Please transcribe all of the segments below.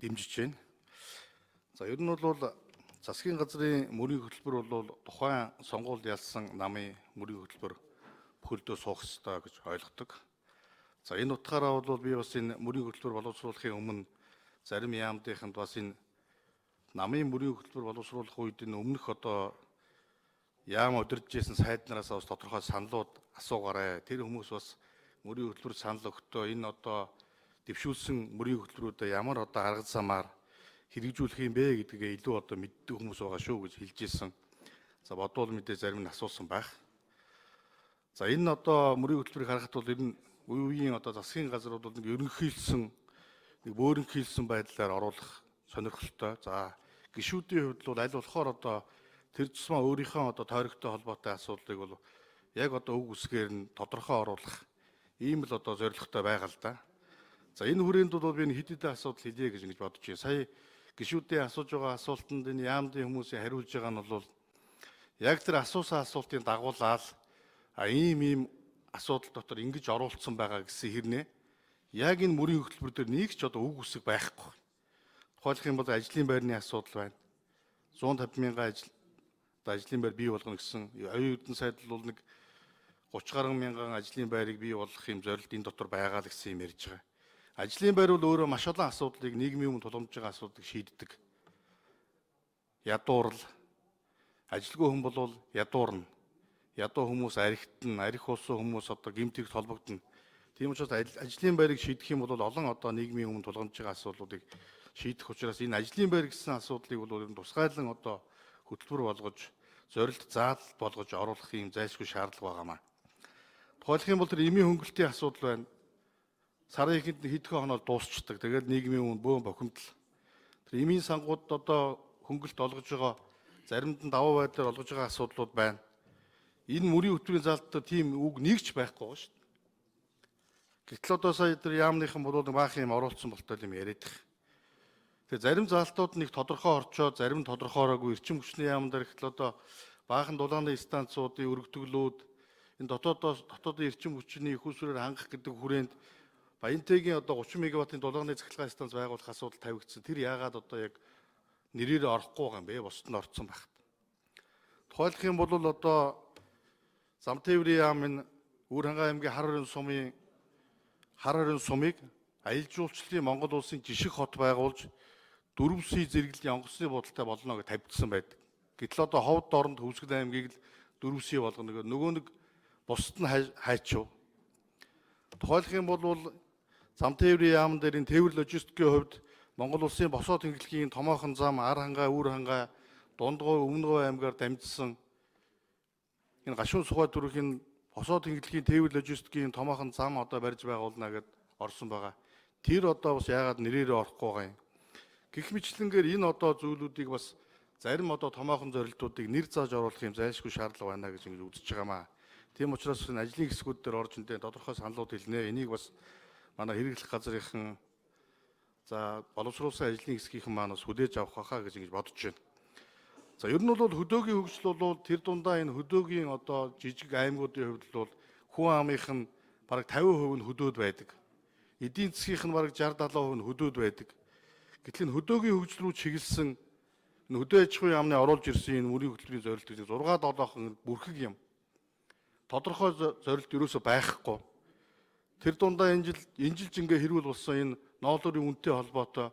дэмжиж байна. За ер нь бол засгийн газрын мөрийн хөтөлбөр бол тухайн сонгуульд ялсан намын мөрийн хөтөлбөр бүхэлдээ суух ёстой гэж ойлгодог. За энэ утгаараа бол би бас энэ мөрийн хөтөлбөр боловсруулахын өмнө зарим яамдынханд бас энэ намын мөрийн хөтөлбөр боловсруулах үед энэ өмнөх яам удирдах гэсэн сайднараас бас тодорхой саналууд асуугаарай. Тэр хүмүүс бас мөрийн хөтөлбөр санал өгтөө энэ дэвшүүлсэн мөрийн хөтөлбөрүүдэд ямар арга замаар хэрэгжүүлэх юм бэ гэдгээ илүү мэддэг хүмүүс байгаа шүү гэж хэлж ирсэн. За бодвол мэдээ зарим нь асуусан байх. За энэ мөрийн хөтөлбөрийг харахад бол ер нь үеийн засгийн газар бол нэг ерөнхийлсөн нэг бөөрөнхийлсэн байдлаар оруулах сонирхолтой. За гишүүдийн хувьд бол аль болохоор тэр тусмаа өөрийнхөө тойрогтой холбоотой асуудлыг бол яг үг үсгээр нь тодорхой оруулах ийм л зорилготой байгаа л да. За энэ хүрээнд бол би хэд хэдэн асуудал хэлье гэж бодож байна. Сая гишүүдийн асууж байгаа асуултанд энэ яамдын хүмүүсийн хариулж байгаа нь бол яг тэр асуусан асуултын дагуулаад ийм асуудал дотор ингэж оруулсан байгаа гэсэн хэрнээ яг энэ мөрийн хөтөлбөр дээр нэг ч үг үсэг байхгүй. Тухайлх юм бол ажлын байрны асуудал байна. 150 мянган ажлын байр бий болгоно гэсэн оюун эрдэнэ сайд бол нэг 30 гаруй мянган ажлын байрыг бий болгох юм зорилт энэ дотор байгаа л гэсэн юм ярьж байгаа. Ажлын байр бол өөрөө маш олон асуудлыг нийгмийн өмнө тулгамдж байгаа асуудлыг шийддэг. Ядуурл, ажилгүй хүн бол ядуурна. Ядуу хүмүүс архитна, арх уусан хүмүүс гэмтэгт холбогдно. Тийм учраас ажлын байрыг шийдэх юм бол олон нийгмийн өмнө тулгамдж байгаа асуудлуудыг шийдэх учраас энэ ажлын байр гэсэн асуудлыг бол тусгайлан хөтөлбөр болгож, зорилт заал болгож оруулах юм зайлшгүй шаардлага байгаамаа. Тухайлх юм бол тэр эмийн хөнгөлтийн асуудал байна. Сарын ихэнд хэдхэн хоноод дуусчдаг. Тэгээд нийгмийн өмнө бөөн бохимдол. Тэр эмийн сангууд хөнгөлт олгож байгаа, заримд нь даваа байдлаар олгож байгаа асуудлууд байна. Энэ мөрийн хөтөлбөрийн заалт дээр тийм үг нэгч байхгүй байгаа шүү дээ. Гэтэл сая тэр яамныхан бол баах юм оруулсан болтой юм яриад их. Тэгээ зарим заалтууд нэг тодорхой орчоод, зарим тодорхойроогүй эрчим хүчний яам дээр гэтэл баахан дулааны станцуудын өргөтгөлүүд энэ дотоодын эрчим хүчний их усрээр хангах гэдэг хүрээнд Баянтайгийн 30 мегаваттын дулааны цахилгаан станц байгуулах асуудал тавигдсан. Тэр яагаад яг нэрээр орохгүй байгаа юм бэ? Бусд нь орцсон багт. Тухайлх юм бол Замтээврийн яам энэ Үүрхангай аймгийн хар хорин сумыг аялал жуулчлалын Монгол улсын жишг хот байгуулж 4 сая зэрэглэлийн онгоцны бодолтой болно гэж тавьдсан байдаг. Гэтэл ховд дорнд Хөвсгөл аймгийг л 4 сая болгоно. Нөгөө нэг бусд нь хайчив. Тухайлх юм бол Замтээврийн яамн дээр энэ тээвэр логистикийн хувьд Монгол улсын босоо тэнхлэгийн томоохон зам Архангай, Үүрхангай, Дундгой, Өмнөгов аймгаар дамжсан энэ гашуун сухай төрхийн босоо тэнхлэгийн тээвэр логистикийн томоохон зам барьж байгуулна гэд орсон байгаа. Тэр бас яагаад нэрээрээ орохгүй байгаа юм. Гэх мэтлэнгээр энэ зүйлүүдийг бас зарим томоохон зорилтуудыг нэр зааж оруулах юм зайлшгүй шаардлага байна гэж үзэж байгаамаа. Тийм учраас энэ ажлын хэсгүүд дээр орж энэ тодорхой саналууд хэлнэ. Энийг бас манай хэрэглэх газрынхан боловсруулсан ажлын хэсгийнхэн маань бас хүлээж авах хаа гэж бодож байна. За ер нь бол хөдөөгийн хөгжил бол тэр дундаа энэ хөдөөгийн жижиг аймагуудын хувьд бол хүн амынх нь бараг 50% нь хөдөөд байдаг. Эдийн засгийнх нь бараг 60-70% нь хөдөөд байдаг. Гэтэл энэ хөдөөгийн хөгжил рүү чиглэсэн энэ хөдөө аж ахуйн яамны оруулж ирсэн энэ мөрийн хөтөлбөрийн зорилт гэж 6-7хон бүрхэг юм. Тодорхой зорилт ерөөсөө байхгүй. Тэр дундаа энэ жил жингээ хэрүүл болсон энэ ноолуурын үнэтэй холбоотой,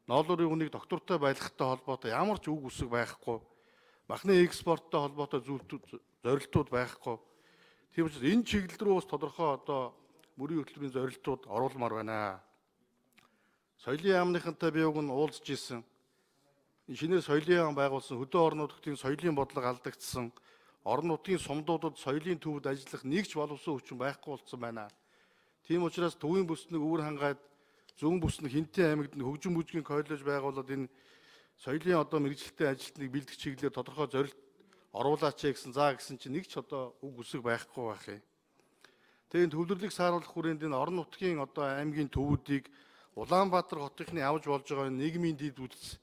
ноолуурын үнийг доктортой байлгахтай холбоотой ямар ч үг үсэг байхгүй. Махны экспорттой холбоотой зорилтууд байхгүй. Тийм учраас энэ чиглэл рүү бас тодорхой мөрийн хөтөлбөрийн зорилтууд оруулмаар байна. Соёлын яамныхантай би уг нь уулзж ирсэн. Шинээр соёлын яам байгуулсан хөдөө орон нутгийн соёлын бодлого алдагдсан. Орон нутгийн сумдуудад соёлын төвд ажиллах нэг ч боловсон хүчин байхгүй болсон байна. Тийм учраас Төвийн бүснийг Үүрхангайд, Зүүн бүснийг Хинтээ аймагт хөгжим бүжгийн коллеж байгуулад энэ соёлын мэргэжилтийн ажилтныг бэлдэх чиглэлээр тодорхой зорилт оруулаач гэсэн гэсэн чинь нэг ч үг үсэг байхгүй байх юм. Тэгээд төвлөрлийг сааруулах хүрээнд энэ орон нутгийн аймгийн төвүүдийг Улаанбаатар хотынхны авж болж байгаа нийгмийн дэд үтс,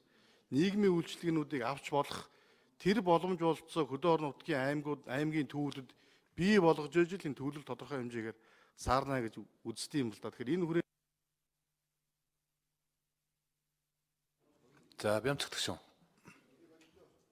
нийгмийн үйлчилгээнүүдийг авч болох тэр боломж олцоо хөдөө орон нутгийн аймгийн төвүүдэд бий болгож ижил энэ төлөв тодорхой хэмжээгээр саарна гэж үздэг юм л да. Тэгэхээр энэ За, Бямцах Тгшүүн.